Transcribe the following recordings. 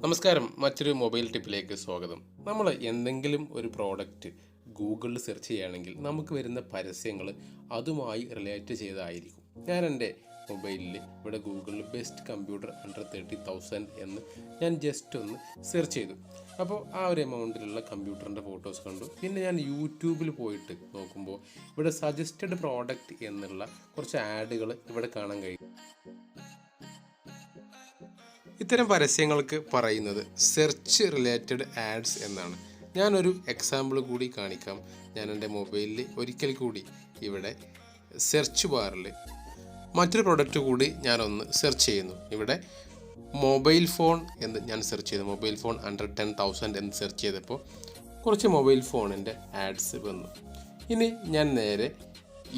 നമസ്കാരം, മറ്റൊരു മൊബൈൽ ടിപ്പിലേക്ക് സ്വാഗതം. നമ്മൾ എന്തെങ്കിലും ഒരു പ്രോഡക്റ്റ് ഗൂഗിളിൽ സെർച്ച് ചെയ്യുകയാണെങ്കിൽ നമുക്ക് വരുന്ന പരസ്യങ്ങൾ അതുമായി റിലേറ്റ് ചെയ്തതായിരിക്കും. ഞാൻ എൻ്റെ മൊബൈലിൽ ഇവിടെ ഗൂഗിളിൽ ബെസ്റ്റ് കമ്പ്യൂട്ടർ അണ്ടർ 30,000 എന്ന് ഞാൻ ജസ്റ്റ് ഒന്ന് സെർച്ച് ചെയ്തു. അപ്പോൾ ആ ഒരു എമൗണ്ടിലുള്ള കമ്പ്യൂട്ടറിൻ്റെ ഫോട്ടോസ് കണ്ടു. പിന്നെ ഞാൻ യൂട്യൂബിൽ പോയിട്ട് നോക്കുമ്പോൾ ഇവിടെ സജസ്റ്റഡ് പ്രോഡക്റ്റ് എന്നുള്ള കുറച്ച് ആഡുകൾ ഇവിടെ കാണാൻ കഴിയും. ഇത്തരം പരസ്യങ്ങൾക്ക് പറയുന്നത് സെർച്ച് റിലേറ്റഡ് ആഡ്സ് എന്നാണ്. ഞാനൊരു എക്സാമ്പിൾ കൂടി കാണിക്കാം. ഞാൻ എൻ്റെ മൊബൈലിൽ ഒരിക്കൽ കൂടി ഇവിടെ സെർച്ച് ബാറിൽ മറ്റൊരു പ്രൊഡക്റ്റ് കൂടി ഞാനൊന്ന് സെർച്ച് ചെയ്യുന്നു. ഇവിടെ മൊബൈൽ ഫോൺ എന്ന് ഞാൻ സെർച്ച് ചെയ്തു. മൊബൈൽ ഫോൺ അണ്ടർ 10,000 എന്ന് സെർച്ച് ചെയ്തപ്പോൾ കുറച്ച് മൊബൈൽ ഫോണിൻ്റെ ആഡ്സ് വന്നു. ഇനി ഞാൻ നേരെ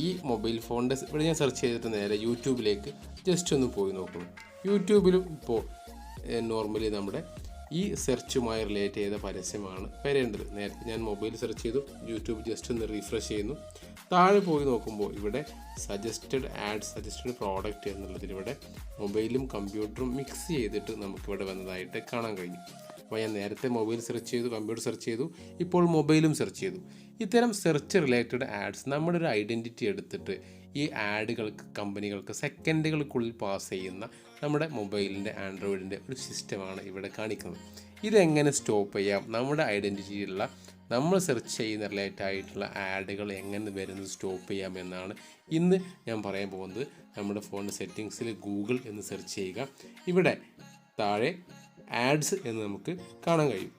ഈ മൊബൈൽ ഫോണിൻ്റെ ഇവിടെ ഞാൻ സെർച്ച് ചെയ്തിട്ട് നേരെ യൂട്യൂബിലേക്ക് ജസ്റ്റ് ഒന്ന് പോയി നോക്കുന്നു. യൂട്യൂബിലും ഇപ്പോൾ നോർമലി നമ്മുടെ ഈ സെർച്ചുമായി റിലേറ്റ് ചെയ്ത പരസ്യമാണ് വരേണ്ടത്. നേരത്തെ ഞാൻ മൊബൈൽ സെർച്ച് ചെയ്തു, യൂട്യൂബ് ജസ്റ്റ് ഒന്ന് റീഫ്രഷ് ചെയ്യുന്നു. താഴെ പോയി നോക്കുമ്പോൾ ഇവിടെ സജസ്റ്റഡ് ആഡ് സജസ്റ്റഡ് പ്രോഡക്റ്റ് എന്നുള്ളതിൽ ഇവിടെ മൊബൈലും കമ്പ്യൂട്ടറും മിക്സ് ചെയ്തിട്ട് നമുക്കിവിടെ വന്നതായിട്ട് കാണാൻ കഴിഞ്ഞു. അപ്പോൾ ഞാൻ നേരത്തെ മൊബൈൽ സെർച്ച് ചെയ്തു, കമ്പ്യൂട്ടർ സെർച്ച് ചെയ്തു, ഇപ്പോൾ മൊബൈലും സെർച്ച് ചെയ്തു. ഇത്തരം സെർച്ച് റിലേറ്റഡ് ആഡ്സ് നമ്മുടെ ഒരു ഐഡൻറ്റിറ്റി എടുത്തിട്ട് ഈ ആഡുകൾക്ക് കമ്പനികൾക്ക് സെക്കൻഡുകൾക്കുള്ളിൽ പാസ് ചെയ്യുന്ന നമ്മുടെ മൊബൈലിൻ്റെ ആൻഡ്രോയിഡിൻ്റെ ഒരു സിസ്റ്റമാണ് ഇവിടെ കാണിക്കുന്നത്. ഇതെങ്ങനെ സ്റ്റോപ്പ് ചെയ്യാം, നമ്മുടെ ഐഡൻറ്റിറ്റിയിലുള്ള നമ്മൾ സെർച്ച് ചെയ്യുന്ന റിലേറ്റഡ് ആയിട്ടുള്ള ആഡുകൾ എങ്ങനെ വരുന്നത് സ്റ്റോപ്പ് ചെയ്യാം എന്നാണ് ഇന്ന് ഞാൻ പറയാൻ പോകുന്നത്. നമ്മുടെ ഫോണിൻ്റെ സെറ്റിങ്സിൽ ഗൂഗിൾ എന്ന് സെർച്ച് ചെയ്യുക. ഇവിടെ താഴെ ആഡ്സ് എന്ന് നമുക്ക് കാണാൻ കഴിയും.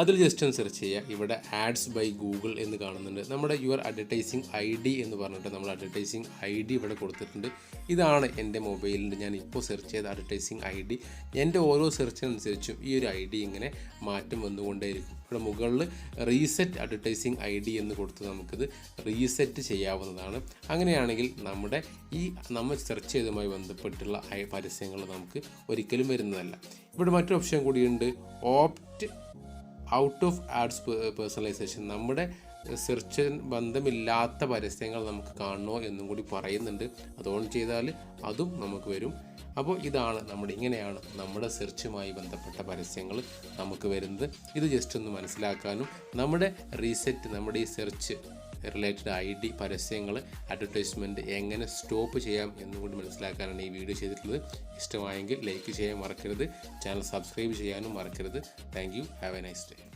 അതിൽ ജസ്റ്റ് ഒന്ന് സെർച്ച് ചെയ്യുക. ഇവിടെ ആഡ്സ് ബൈ ഗൂഗിൾ എന്ന് കാണുന്നുണ്ട്. നമ്മുടെ യുവർ അഡ്വർടൈസിങ് ID എന്ന് പറഞ്ഞിട്ട് നമ്മൾ അഡ്വർടൈസിങ് ID ഇവിടെ കൊടുത്തിട്ടുണ്ട്. ഇതാണ് എൻ്റെ മൊബൈലിൻ്റെ ഞാൻ ഇപ്പോൾ സെർച്ച് ചെയ്ത അഡ്വർടൈസിങ് ID. എൻ്റെ ഓരോ സെർച്ചിനനുസരിച്ചും ഈ ഒരു ID ഇങ്ങനെ മാറ്റം വന്നുകൊണ്ടേയിരിക്കും. ഇവിടെ മുകളിൽ റീസെറ്റ് അഡ്വർടൈസിങ് ID എന്ന് കൊടുത്ത് നമുക്കിത് റീസെറ്റ് ചെയ്യാവുന്നതാണ്. അങ്ങനെയാണെങ്കിൽ നമ്മുടെ ഈ നമ്മൾ സെർച്ച് ചെയ്തതുമായി ബന്ധപ്പെട്ടുള്ള പരസ്യങ്ങൾ നമുക്ക് ഒരിക്കലും വരുന്നതല്ല. ഇവിടെ മറ്റൊരു ഓപ്ഷൻ കൂടിയുണ്ട്, opt out of ads personalisation. നമ്മുടെ സെർച്ച് ബന്ധമില്ലാത്ത പരസ്യങ്ങൾ നമുക്ക് കാണണോ എന്നും കൂടി പറയുന്നുണ്ട്. അത് ഓൺ ചെയ്താൽ അതും നമുക്ക് വരും. അപ്പോൾ ഇതാണ് ഇങ്ങനെയാണ് നമ്മുടെ സെർച്ചുമായി ബന്ധപ്പെട്ട പരസ്യങ്ങൾ നമുക്ക് വരുന്നത്. ഇത് ജസ്റ്റ് ഒന്ന് മനസ്സിലാക്കാനും നമ്മുടെ റീസെറ്റ് നമ്മുടെ ഈ സെർച്ച് റിലേറ്റഡ് ID പരസ്യങ്ങൾ അഡ്വർടൈസ്മെൻറ്റ് എങ്ങനെ സ്റ്റോപ്പ് ചെയ്യാം എന്നുകൂടി മനസ്സിലാക്കാനാണ് ഈ വീഡിയോ ചെയ്തിട്ടുള്ളത്. ഇഷ്ടമായെങ്കിൽ ലൈക്ക് ചെയ്യാൻ മറക്കരുത്, ചാനൽ സബ്സ്ക്രൈബ് ചെയ്യാനും മറക്കരുത്. Thank you. Have A nice day.